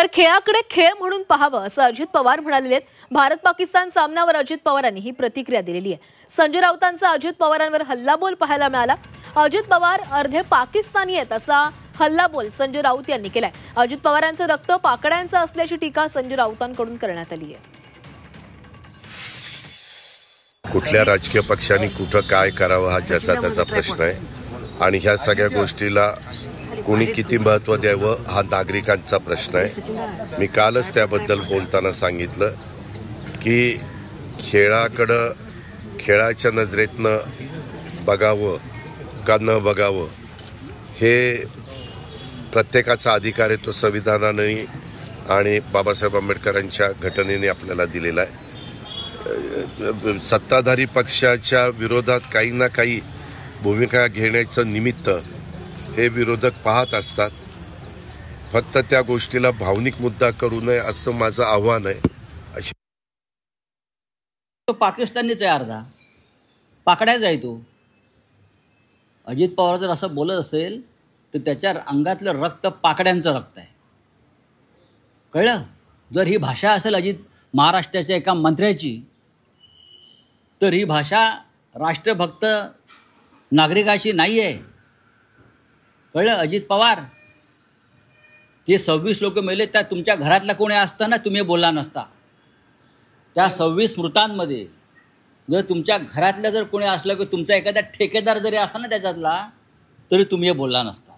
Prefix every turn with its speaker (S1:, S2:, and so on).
S1: तर खेळाकडे खेळ म्हणून पाहावं असं अजित पवार म्हणाले आहेत. भारत पाकिस्तान सामन्यावर अजित पवारांनी ही प्रतिक्रिया दिलेली आहे. संजय राऊतांचा अजित पवारांवर हल्लाबोल पाहायला मिळाला. अजित पवार अर्धे पाकिस्तानी आहेत असा हल्लाबोल संजय राऊत यांनी केलाय. अजित पवारांचं रक्त पाकड्यांचं असल्याची टीका संजय राऊतांकडून करण्यात आली आहे.
S2: कुठल्या राजकीय पक्षांनी कुठं काय करावं हा ज्याचा त्याचा प्रश्न आहे आणि ह्या सगळ्या गोष्टीला कोणी किती महत्त्व द्यावं हा नागरिकांचा प्रश्न आहे. मी कालच त्याबद्दल बोलताना सांगितलं की खेळाच्या नजरेतनं बघावं का न बघावं हे प्रत्येकाचा अधिकार आहे. तो संविधानाने आणि बाबासाहेब आंबेडकरांच्या घटनेने आपल्याला दिलेला आहे. सत्ताधारी पक्षाच्या विरोधात काही ना काही भूमिका घेण्याचं निमित्त हे विरोधक पाहत असतात. फक्त त्या गोष्टीला भावनिक मुद्दा करू नये असं माझं आव्हान आहे.
S3: तो पाकिस्तानीच आहे, अर्धा पाकड्याच आहे तो. अजित पवार जर असं बोलत असेल तर त्याच्या अंगातलं रक्त पाकड्यांचं रक्त आहे. कळलं? जर ही भाषा असेल महाराष्ट्राच्या एका मंत्र्याची तर ही भाषा राष्ट्रभक्त नागरिकाची नाही आहे. कळलं? अजित पवार, ते 26 लोक मेले त्या तुमच्या घरातला कोणी असताना तुम्ही बोलला नसता. त्या 26 मृतांमध्ये जर तुमच्या घरातल्या जर कोणी असलं की तुमचा एखादा ठेकेदार जरी असता ना त्याच्यातला तरी तुम्ही बोलला नसता.